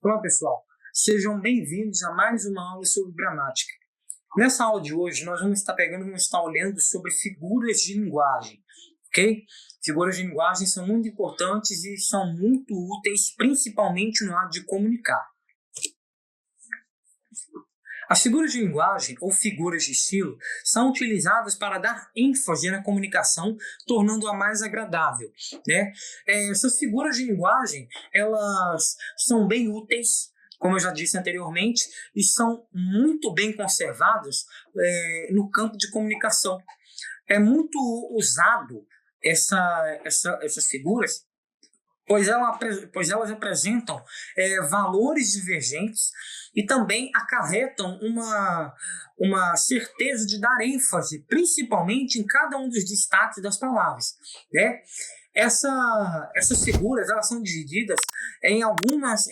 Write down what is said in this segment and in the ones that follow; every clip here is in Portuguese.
Olá pessoal, sejam bem-vindos a mais uma aula sobre gramática. Nessa aula de hoje nós vamos estar olhando sobre figuras de linguagem, ok? Figuras de linguagem são muito importantes e são muito úteis, principalmente no ato de comunicar. As figuras de linguagem ou figuras de estilo são utilizadas para dar ênfase na comunicação, tornando-a mais agradável, né? Essas figuras de linguagem, elas são bem úteis, como eu já disse anteriormente, e são muito bem conservadas no campo de comunicação. É muito usado essas figuras, pois elas apresentam valores divergentes e também acarretam uma certeza de dar ênfase, principalmente em cada um dos destaques das palavras, né? Essas figuras elas são divididas em algumas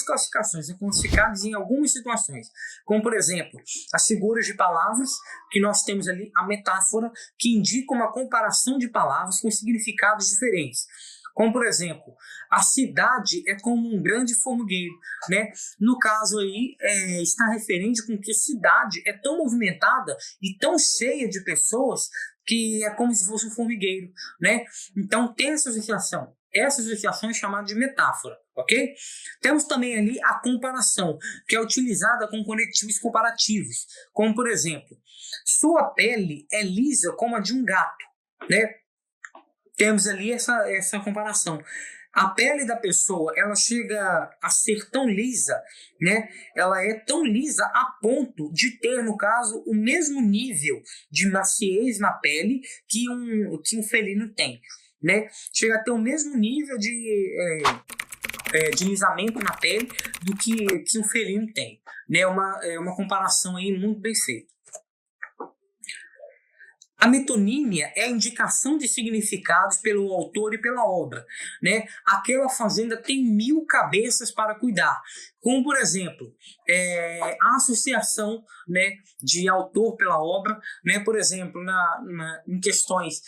classificações, são classificadas em algumas situações, como por exemplo, as figuras de palavras, que nós temos ali a metáfora, que indica uma comparação de palavras com significados diferentes. Como, por exemplo, a cidade é como um grande formigueiro, né? No caso aí, está referente com que a cidade é tão movimentada e tão cheia de pessoas que é como se fosse um formigueiro, né? Então, tem essa associação. Essa associação é chamada de metáfora, ok? Temos também ali a comparação, que é utilizada com conectivos comparativos, como, por exemplo, sua pele é lisa como a de um gato, né? Temos ali essa comparação. A pele da pessoa, ela chega a ser tão lisa, né? Ela é tão lisa a ponto de ter, no caso, o mesmo nível de maciez na pele que um felino tem, né? Chega a ter o mesmo nível de lisamento na pele do que um felino tem, né? É uma comparação aí muito bem feita. A metonímia é a indicação de significados pelo autor e pela obra, né? Aquela fazenda tem 1000 cabeças para cuidar. Como, por exemplo, a associação, né, de autor pela obra, né? Por exemplo, em questões...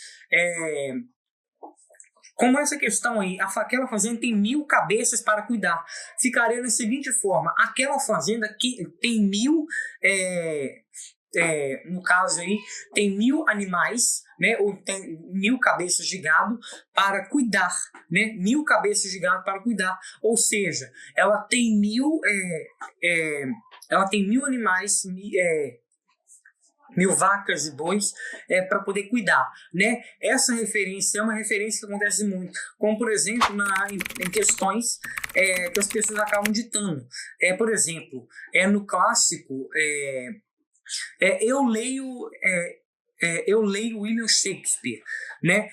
como essa questão aí, aquela fazenda tem 1000 cabeças para cuidar. Ficaria da seguinte forma: aquela fazenda que tem 1000... no caso aí, tem 1000 animais, né, ou tem 1000 cabeças de gado para cuidar, né, 1000 cabeças de gado para cuidar, ou seja, ela tem 1000 animais, 1000 vacas e bois para poder cuidar, né? Essa referência é uma referência que acontece muito, como por exemplo em questões que as pessoas acabam ditando. Por exemplo, no clássico, eu leio William Shakespeare, né?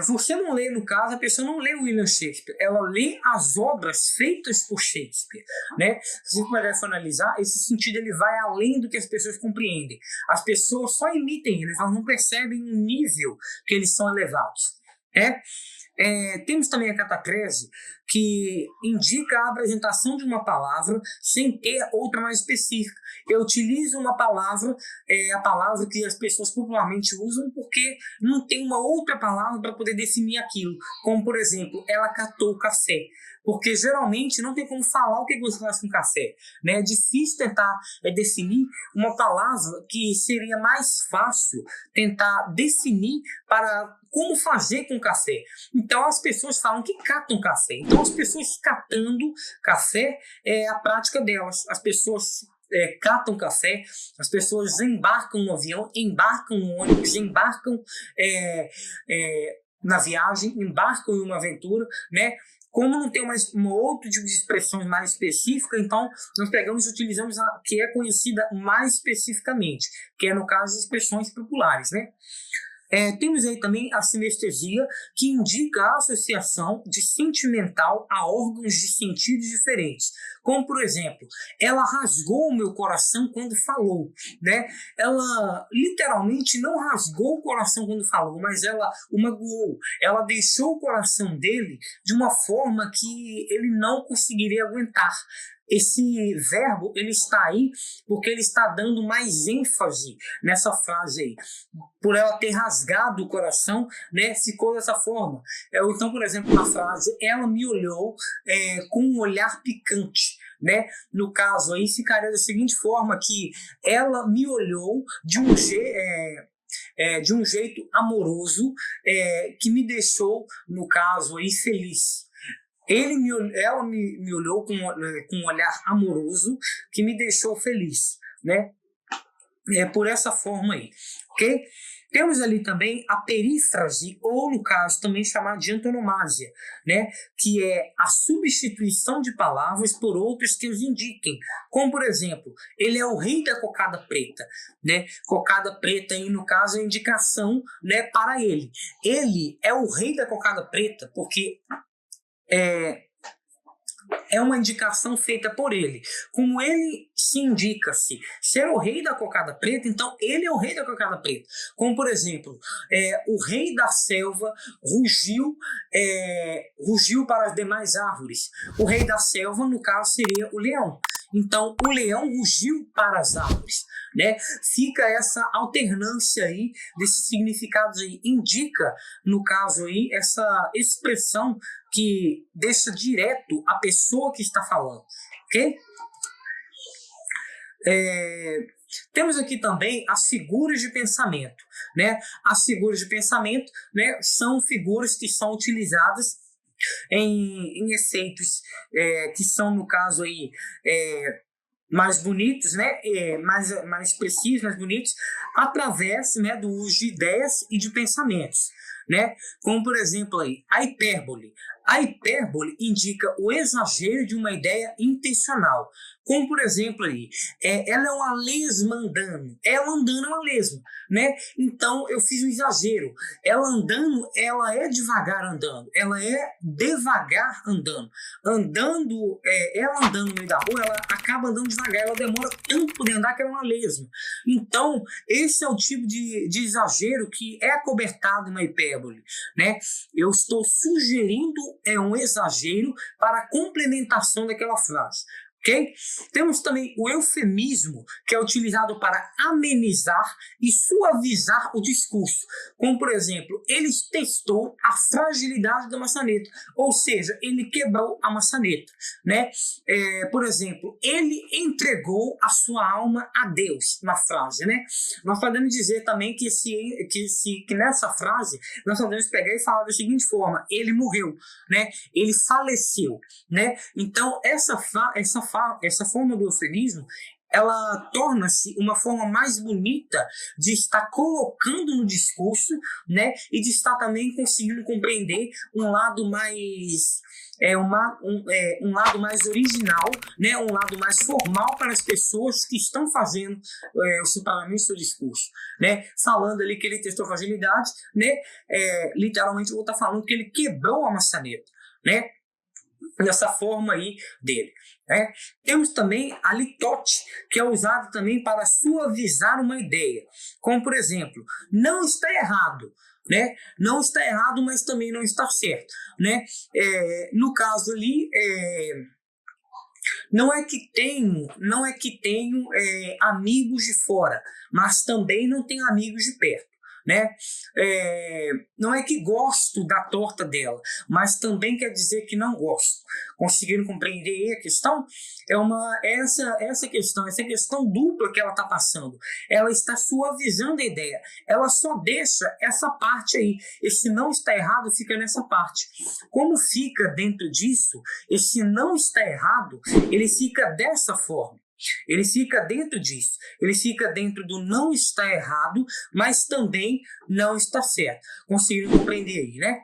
Você não lê, no caso, a pessoa não lê William Shakespeare, ela lê as obras feitas por Shakespeare, né? Se você for analisar, esse sentido ele vai além do que as pessoas compreendem. As pessoas só imitem eles, elas não percebem o nível que eles são elevados. Temos também a catacrese, que indica a apresentação de uma palavra sem ter outra mais específica. Eu utilizo uma palavra, a palavra que as pessoas popularmente usam, porque não tem uma outra palavra para poder definir aquilo. Como, por exemplo, ela catou o café. Porque geralmente não tem como falar o que você faz com café, né? É difícil tentar definir uma palavra que seria mais fácil tentar definir para como fazer com café. Então as pessoas falam que catam café. Então as pessoas catando café é a prática delas. As pessoas catam café, as pessoas embarcam no avião, embarcam no ônibus, embarcam na viagem, embarcam em uma aventura, né? Como não tem um outro tipo de expressão mais específica, então nós pegamos e utilizamos a que é conhecida mais especificamente, que é no caso as expressões populares, né? Temos aí também a sinestesia, que indica a associação de sentimental a órgãos de sentidos diferentes. Como, por exemplo, ela rasgou o meu coração quando falou, né? Ela literalmente não rasgou o coração quando falou, mas ela o magoou. Ela deixou o coração dele de uma forma que ele não conseguiria aguentar. esse verbo, ele está aí porque ele está dando mais ênfase nessa frase aí. Por ela ter rasgado o coração, né, ficou dessa forma. Então, por exemplo, na frase, ela me olhou com um olhar picante. Né? No caso aí ficaria da seguinte forma, que ela me olhou de um jeito amoroso, que me deixou, no caso aí, feliz. Ela me olhou com um olhar amoroso que me deixou feliz, né? Por essa forma aí, ok? Temos ali também a perífrase, ou no caso também chamada de antonomásia, né? Que é a substituição de palavras por outras que os indiquem. Como, por exemplo, ele é o rei da cocada preta, né? Cocada preta aí, no caso, é a indicação, né, para ele. Ele é o rei da cocada preta porque é uma indicação feita por ele. Como ele se indica-se ser o rei da cocada preta, então ele é o rei da cocada preta. Como, por exemplo, o rei da selva rugiu para as demais árvores. O rei da selva, no caso, seria o leão. Então, o leão rugiu para as árvores, né? Fica essa alternância aí desses significados aí. Indica, no caso aí, essa expressão que deixa direto a pessoa que está falando, ok? Temos aqui também as figuras de pensamento, né? As figuras de pensamento, né, são figuras que são utilizadas em efeitos que são, no caso aí, mais bonitos, né, mais precisos, mais bonitos, através, né, do uso de ideias e de pensamentos, né? Como, por exemplo, aí, a hipérbole. A hipérbole indica o exagero de uma ideia intencional. Como, por exemplo, aí, ela é uma lesma andando. Ela andando é uma lesma, né? Então, eu fiz um exagero. Ela andando, ela é devagar andando. Ela é devagar andando. Ela andando no meio da rua, ela acaba andando devagar. Ela demora tanto para andar que ela é uma lesma. Então, esse é o tipo de exagero que é acobertado na hipérbole, né? Eu estou sugerindo um exagero para a complementação daquela frase. Okay? Temos também o eufemismo, que é utilizado para amenizar e suavizar o discurso. Como, por exemplo, ele testou a fragilidade da maçaneta, ou seja, ele quebrou a maçaneta, né? Por exemplo, ele entregou a sua alma a Deus, na frase, né? Nós podemos dizer também que nessa frase nós podemos pegar e falar da seguinte forma: ele morreu, né? Ele faleceu, né? Então, essa forma do eufemismo, ela torna-se uma forma mais bonita de estar colocando no discurso, né, e de estar também conseguindo compreender um lado mais um lado mais original, né, um lado mais formal para as pessoas que estão fazendo o separamento do seu discurso, né, falando ali que ele testou fragilidade, né, literalmente eu vou estar falando que ele quebrou a maçaneta, né, dessa forma aí dele, né? Temos também a litote, que é usado também para suavizar uma ideia, como, por exemplo, não está errado, né? Não está errado, mas também não está certo, né? No caso ali, não é que tenho amigos de fora, mas também não tenho amigos de perto, né? Não é que gosto da torta dela, mas também quer dizer que não gosto. Conseguiram compreender a questão? Essa questão dupla que ela está passando. Ela está suavizando a ideia. Ela só deixa essa parte aí. Esse não está errado fica nessa parte. Como fica dentro disso, esse não está errado, ele fica dessa forma. Ele fica dentro disso, ele fica dentro do não está errado, mas também não está certo. Conseguiram compreender aí, né?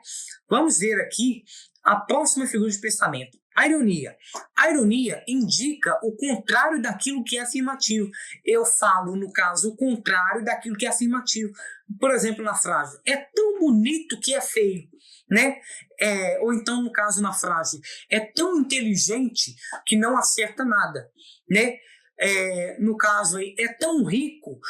Vamos ver aqui a próxima figura de pensamento. A ironia. A ironia indica o contrário daquilo que é afirmativo. Eu falo, no caso, o contrário daquilo que é afirmativo. Por exemplo, na frase, é tão bonito que é feio, né? Ou então, no caso, na frase, é tão inteligente que não acerta nada, né? No caso aí, é tão rico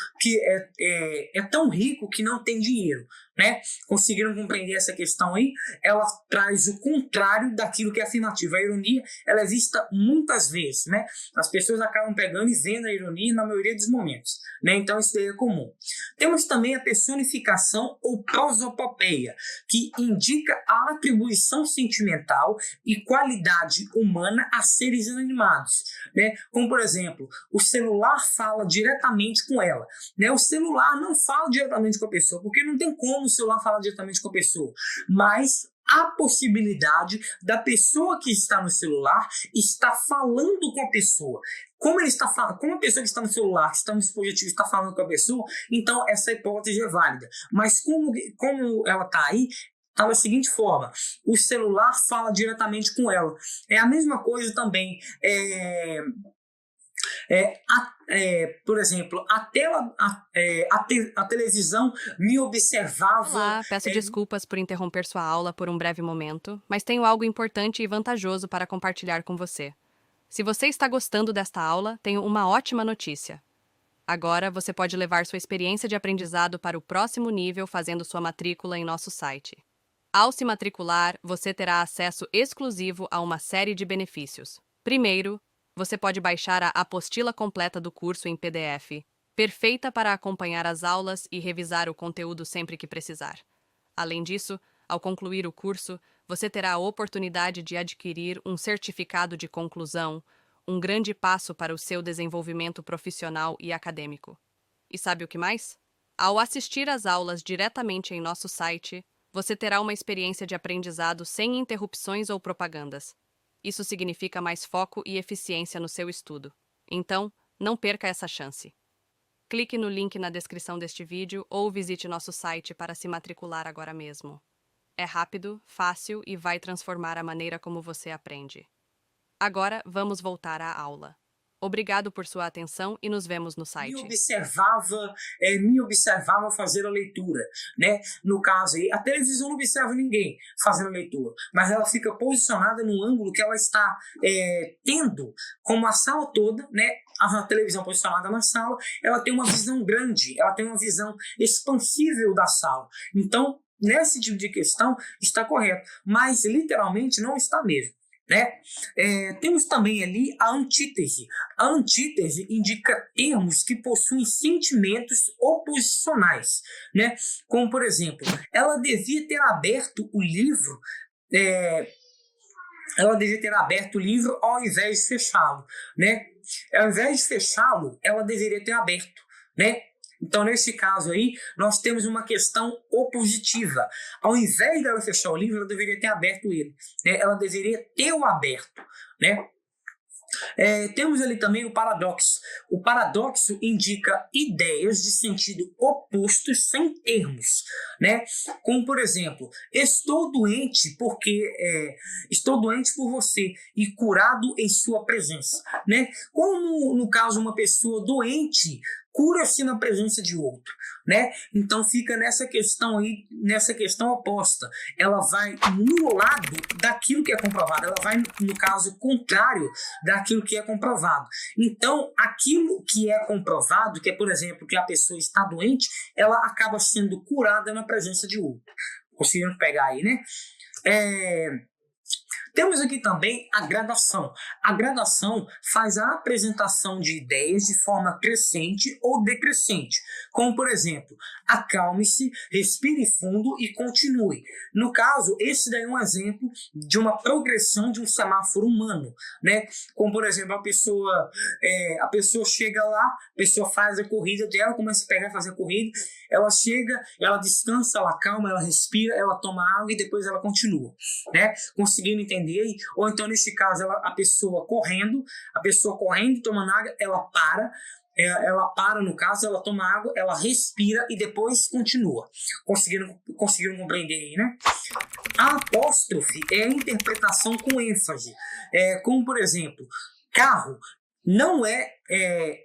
que não tem dinheiro, né? Conseguiram compreender essa questão aí? Ela traz o contrário daquilo que é afirmativo. A ironia, ela é vista muitas vezes, né? As pessoas acabam pegando e vendo a ironia na maioria dos momentos, né? Então isso daí é comum. Temos também a personificação ou prosopopeia, que indica a atribuição sentimental e qualidade humana a seres inanimados, né? Como, por exemplo, o celular fala diretamente com ela, né? O celular não fala diretamente com a pessoa, porque não tem como o celular falar diretamente com a pessoa, mas a possibilidade da pessoa que está no celular estar falando com a pessoa. Como a pessoa que está no celular, que está no dispositivo, está falando com a pessoa, então essa hipótese é válida. Mas como ela está aí, está da seguinte forma: o celular fala diretamente com ela. É a mesma coisa também. Por exemplo, a televisão me observava. Olá, peço desculpas por interromper sua aula por um breve momento, mas tenho algo importante e vantajoso para compartilhar com você. Se você está gostando desta aula, tenho uma ótima notícia. Agora você pode levar sua experiência de aprendizado para o próximo nível fazendo sua matrícula em nosso site. Ao se matricular, você terá acesso exclusivo a uma série de benefícios. Primeiro, você pode baixar a apostila completa do curso em PDF, perfeita para acompanhar as aulas e revisar o conteúdo sempre que precisar. Além disso, ao concluir o curso, você terá a oportunidade de adquirir um certificado de conclusão, um grande passo para o seu desenvolvimento profissional e acadêmico. E sabe o que mais? Ao assistir às aulas diretamente em nosso site, você terá uma experiência de aprendizado sem interrupções ou propagandas. Isso significa mais foco e eficiência no seu estudo. Então, não perca essa chance. Clique no link na descrição deste vídeo ou visite nosso site para se matricular agora mesmo. É rápido, fácil e vai transformar a maneira como você aprende. Agora, vamos voltar à aula. Obrigado por sua atenção e nos vemos no site. Me observava fazer a leitura, né? No caso aí, a televisão não observa ninguém fazendo a leitura, mas ela fica posicionada no ângulo que ela está tendo, como a sala toda, né? A televisão posicionada na sala, ela tem uma visão grande, ela tem uma visão expansível da sala. Então, nesse tipo de questão, está correto, mas literalmente não está mesmo, né? Temos também ali a antítese. A antítese indica termos que possuem sentimentos oposicionais, né? Como, por exemplo, ela devia ter aberto o livro ao invés de fechá-lo, né? Ao invés de fechá-lo, ela deveria ter aberto, né? Então, nesse caso aí, nós temos uma questão opositiva. Ao invés dela fechar o livro, ela deveria ter aberto ele, né? Ela deveria ter o aberto, né? Temos ali também o paradoxo. O paradoxo indica ideias de sentido oposto sem termos, né? Como, por exemplo, estou doente por você e curado em sua presença, né? Como no caso uma pessoa doente cura-se na presença de outro, né? Então fica nessa questão aí, nessa questão oposta. Ela vai no lado daquilo que é comprovado, ela vai no caso contrário daquilo que é comprovado. Então, aquilo que é comprovado, que é, por exemplo, que a pessoa está doente, ela acaba sendo curada na presença de outro. Conseguiram pegar aí, né? Temos aqui também a gradação. A gradação faz a apresentação de ideias de forma crescente ou decrescente, como, por exemplo, acalme-se, respire fundo e continue. No caso, esse daí é um exemplo de uma progressão de um semáforo humano, né? Como, por exemplo, a pessoa chega lá, a pessoa faz a corrida dela, começa a pegar e fazer a corrida, ela chega, ela descansa, ela calma, ela respira, ela toma água e depois ela continua, né? Conseguindo entender aí? Ou então, nesse caso, a pessoa correndo, tomando água, ela para, no caso, ela toma água, ela respira e depois continua. Conseguiram compreender aí, né? A apóstrofe é a interpretação com ênfase. Como, por exemplo, carro.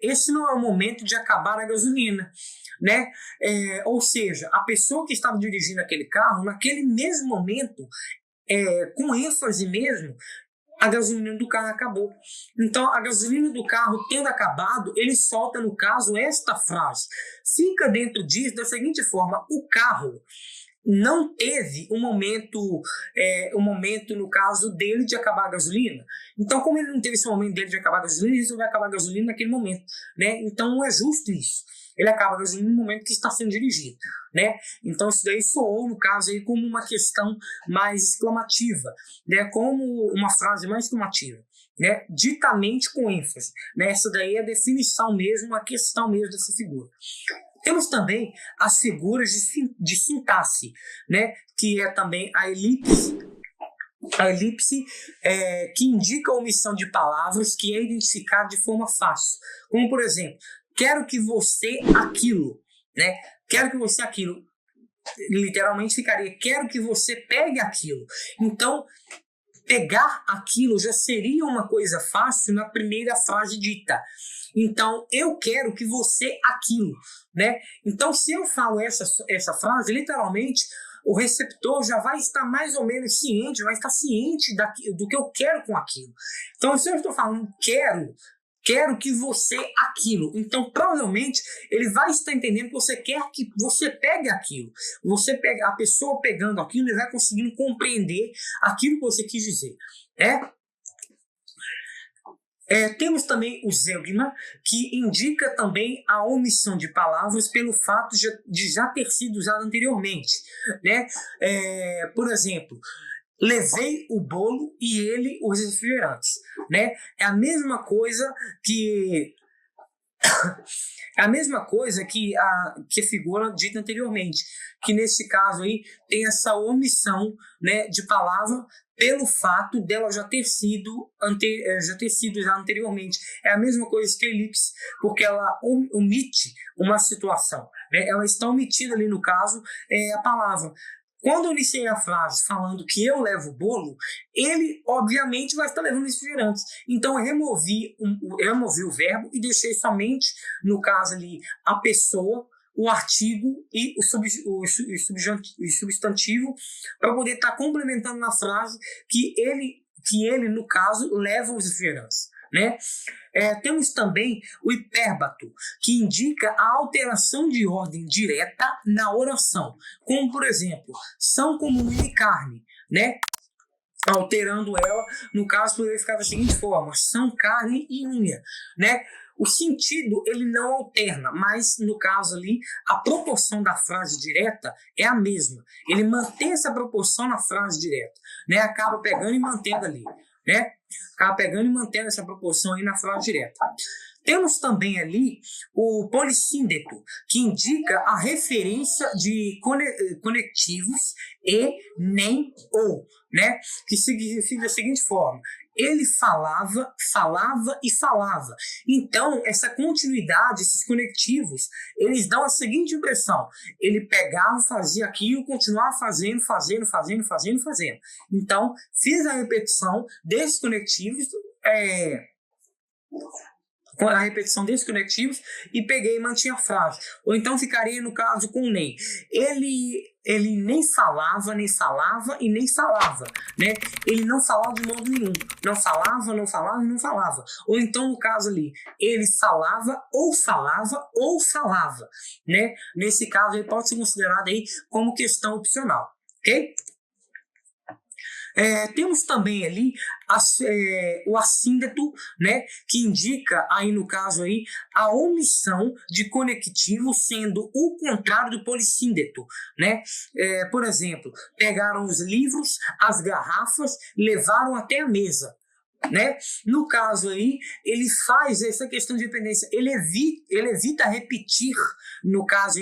Esse não é o momento de acabar a gasolina, né? Ou seja, a pessoa que estava dirigindo aquele carro, naquele mesmo momento, com ênfase mesmo, a gasolina do carro acabou. Então, a gasolina do carro tendo acabado, ele solta, no caso, esta frase. Fica dentro disso da seguinte forma: o carro não teve um momento, no caso dele, de acabar a gasolina. Então, como ele não teve esse momento dele de acabar a gasolina, ele resolveu acabar a gasolina naquele momento, né? Então, não é justo isso. Ele acaba a gasolina no momento que está sendo dirigido, né? Então, isso daí soou, no caso, aí, como uma questão mais exclamativa, né? Como uma frase mais exclamativa, né? Ditamente com ênfase, né? Essa daí é a definição mesmo, a questão mesmo dessa figura. Temos também as figuras de sintaxe, né? Que é também a elipse. A elipse que indica a omissão de palavras que é identificada de forma fácil. Como, por exemplo, quero que você aquilo, né? Quero que você aquilo. Literalmente ficaria, quero que você pegue aquilo. Então, pegar aquilo já seria uma coisa fácil na primeira frase dita. Então, eu quero que você aquilo, né? Então, se eu falo essa frase, literalmente, o receptor já vai estar mais ou menos ciente, vai estar ciente do que eu quero com aquilo. Então, se eu estou falando quero que você aquilo. Então, provavelmente, ele vai estar entendendo que você quer que você pegue aquilo. A pessoa pegando aquilo, ele vai conseguindo compreender aquilo que você quis dizer. Temos também o zeugma, que indica também a omissão de palavras pelo fato de já ter sido usado anteriormente, né? Por exemplo, levei o bolo e ele os refrigerantes, né? É a mesma coisa que a figura dita anteriormente, que nesse caso aí tem essa omissão, né, de palavra pelo fato dela já ter sido usada anteriormente. É a mesma coisa que a elipse, porque ela omite uma situação, né? Ela está omitida ali, no caso, a palavra. Quando eu iniciei a frase falando que eu levo o bolo, ele, obviamente, vai estar levando refrigerantes. Então, eu removi o verbo e deixei somente, no caso ali, a pessoa, o artigo e o substantivo, para poder estar complementando na frase que ele, no caso, leva os refrigerantes, né? Temos também o hipérbato, que indica a alteração de ordem direta na oração, como, por exemplo, são como unha e carne, né? Alterando ela, no caso, poderia ficar da seguinte forma: são carne e unha, né? O sentido, ele não alterna, mas, no caso ali, a proporção da frase direta é a mesma. Ele mantém essa proporção na frase direta, né? Acaba pegando e mantendo ali, né? Acaba pegando e mantendo essa proporção aí na frase direta. Temos também ali o polissíndeto, que indica a referência de conectivos e, nem, ou, né? Que significa da seguinte forma: ele falava e falava. Então, essa continuidade, esses conectivos, eles dão a seguinte impressão: ele pegava, fazia aquilo, continuava fazendo. Então, fiz a repetição desses conectivos, e peguei e mantinha a frase. Ou então ficaria, no caso, com nem. Ele nem falava e nem falava, né? Ele não falava de modo nenhum. Não falava. Ou então, no caso ali, ele falava, né? Nesse caso, ele pode ser considerado aí como questão opcional, ok? Temos também ali o assíndeto, né, que indica aí, no caso aí, a omissão de conectivo, sendo o contrário do polissíndeto, né? Por exemplo, pegaram os livros, as garrafas, levaram até a mesa, né? No caso aí, ele faz essa questão de dependência, ele evita repetir, no caso,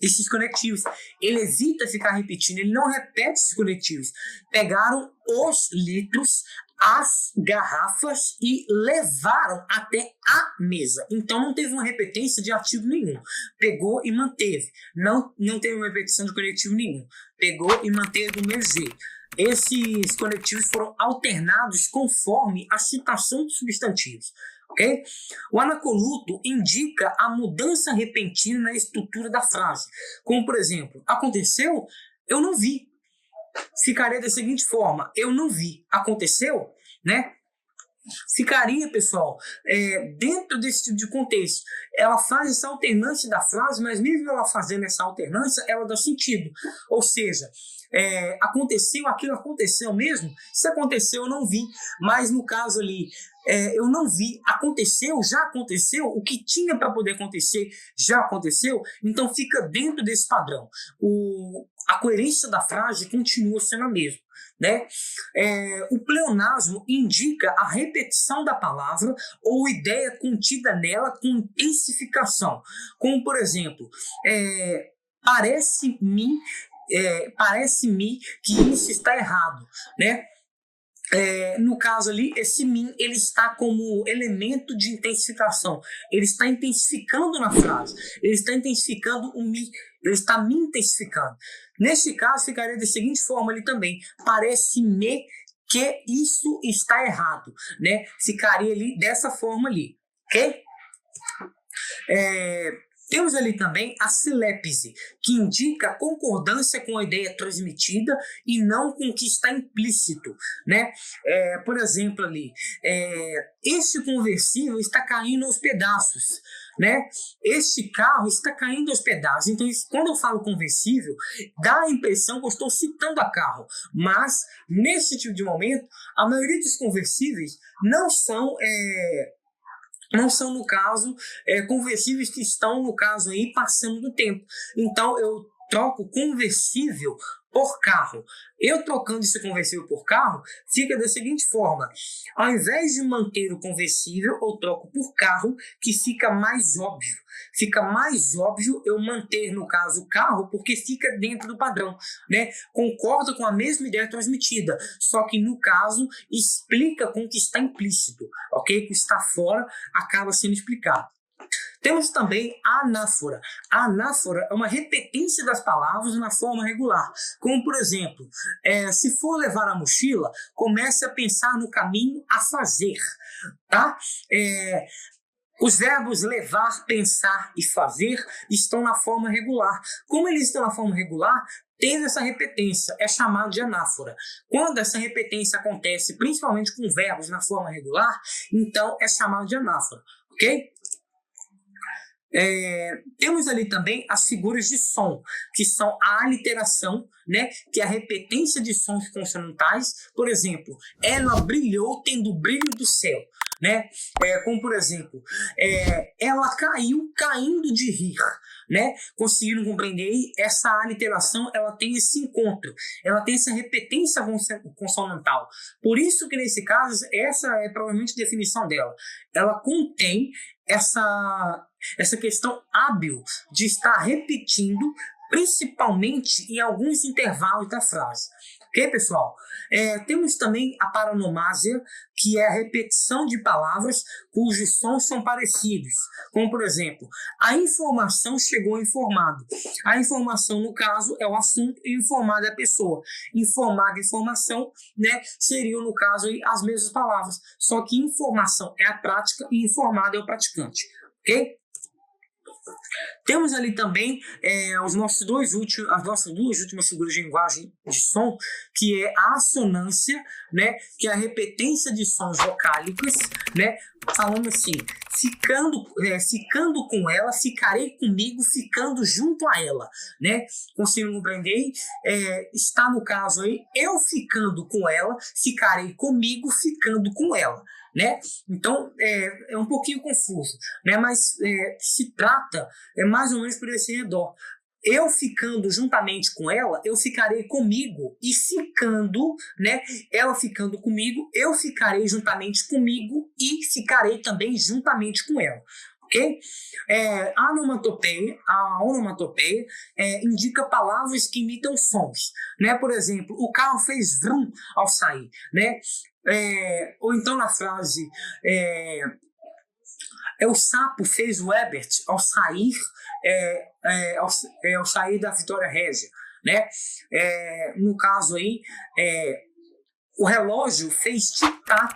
esses conectivos. Ele evita ficar repetindo, ele não repete esses conectivos. Pegaram os litros, as garrafas e levaram até a mesa. Então não teve uma repetência de artigo nenhum. Pegou e manteve. Não teve uma repetição de conectivo nenhum. Pegou e manteve do mesmo jeito. Esses conectivos foram alternados conforme a citação dos substantivos. Okay? O anacoluto indica a mudança repentina na estrutura da frase. Como, por exemplo, aconteceu, eu não vi. ficaria da seguinte forma: eu não vi. Aconteceu, né? Ficaria, pessoal, dentro desse tipo de contexto. Ela faz essa alternância da frase, mas mesmo ela fazendo essa alternância, ela dá sentido. Ou seja, aconteceu, aquilo aconteceu mesmo? Se aconteceu, eu não vi. Mas no caso ali, eu não vi, aconteceu, já aconteceu, o que tinha para poder acontecer já aconteceu, então fica dentro desse padrão. A coerência da frase continua sendo a mesma. Né? O pleonasmo indica a repetição da palavra ou ideia contida nela com intensificação. Como, por exemplo, parece-me que isso está errado, né? No caso ali, esse mim, ele está como elemento de intensificação. Ele está intensificando na frase. Ele está intensificando o mi. Ele está me intensificando. Neste caso, ficaria da seguinte forma ali também. Parece-me que isso está errado, né? Ficaria ali dessa forma ali, ok? Temos ali também a silépise, que indica a concordância com a ideia transmitida e não com o que está implícito, né? Por exemplo, ali, este conversível está caindo aos pedaços, né? Este carro está caindo aos pedaços. Então, quando eu falo conversível, dá a impressão que eu estou citando a carro, mas nesse tipo de momento, a maioria dos conversíveis não são, no caso, conversíveis que estão, no caso, aí, passando do tempo. Então, eu troco conversível por carro. Eu trocando esse conversível por carro, fica da seguinte forma: ao invés de manter o conversível, eu troco por carro, que fica mais óbvio. Fica mais óbvio eu manter, no caso, o carro, porque fica dentro do padrão, né? Concorda com a mesma ideia transmitida, só que, no caso, explica com o que está implícito, ok? O que está fora acaba sendo explicado. Temos também a anáfora. A anáfora é uma repetência das palavras na forma regular. Como, por exemplo, se for levar a mochila, comece a pensar no caminho a fazer. Tá? Os verbos levar, pensar e fazer estão na forma regular. Como eles estão na forma regular, tendo essa repetência, é chamado de anáfora. Quando essa repetência acontece, principalmente com verbos na forma regular, então é chamado de anáfora. Ok? Temos ali também as figuras de som, que são a aliteração, né, que é a repetência de sons consonantais. Por exemplo, ela brilhou tendo o brilho do céu, né? Como, por exemplo, ela caiu caindo de rir, né? Conseguiram compreender? Essa aliteração, ela tem esse encontro, ela tem essa repetência consonantal. Por isso que, nesse caso, essa é provavelmente a definição dela. Ela contém essa questão hábil de estar repetindo, principalmente em alguns intervalos da frase. Ok, pessoal? Temos também a paronomásia, que é a repetição de palavras cujos sons são parecidos. Como, por exemplo, a informação chegou informado. A informação, no caso, é o assunto e informado é a pessoa. Informado e informação, né, seriam, no caso, as mesmas palavras. Só que informação é a prática e informado é o praticante. Ok? Temos ali também as nossas duas últimas figuras de linguagem de som, que é a assonância, né, que é a repetência de sons vocálicos, né, falando assim: ficando com ela, ficarei comigo, ficando junto a ela, né? Conseguiram compreender? Está no caso aí, eu ficando com ela, ficarei comigo, ficando com ela, né? Então, é um pouquinho confuso, né? Mas se trata mais ou menos por esse redor. Eu ficando juntamente com ela, eu ficarei comigo, e ficando, né? Ela ficando comigo, eu ficarei juntamente comigo e ficarei também juntamente com ela. Ok? A onomatopeia indica palavras que imitam sons, né? Por exemplo, o carro fez vrum ao sair, né? Ou então na frase, o sapo fez o Ebert ao sair, ao sair da Vitória Régia, né? No caso aí, o relógio fez tic-tac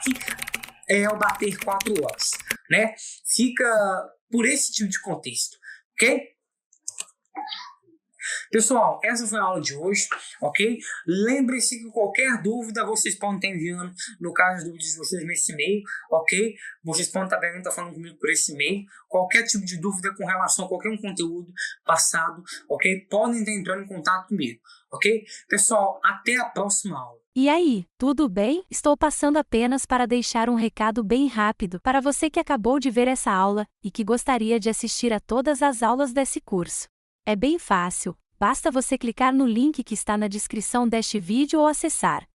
ao bater 4 horas, né? Fica por esse tipo de contexto, ok? Pessoal, essa foi a aula de hoje, ok? Lembre-se que qualquer dúvida vocês podem estar enviando, no caso de dúvidas de vocês, nesse e-mail, ok? Vocês podem estar falando comigo por esse e-mail. Qualquer tipo de dúvida com relação a qualquer um conteúdo passado, ok? Podem estar entrando em contato comigo, ok? Pessoal, até a próxima aula. E aí, tudo bem? Estou passando apenas para deixar um recado bem rápido para você que acabou de ver essa aula e que gostaria de assistir a todas as aulas desse curso. É bem fácil, basta você clicar no link que está na descrição deste vídeo ou acessar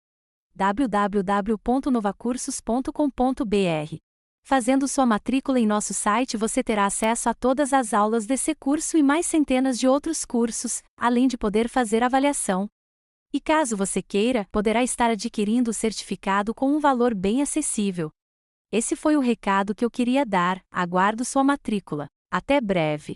www.novacursos.com.br. Fazendo sua matrícula em nosso site, você terá acesso a todas as aulas desse curso e mais centenas de outros cursos, além de poder fazer avaliação. E caso você queira, poderá estar adquirindo o certificado com um valor bem acessível. Esse foi o recado que eu queria dar. Aguardo sua matrícula. Até breve!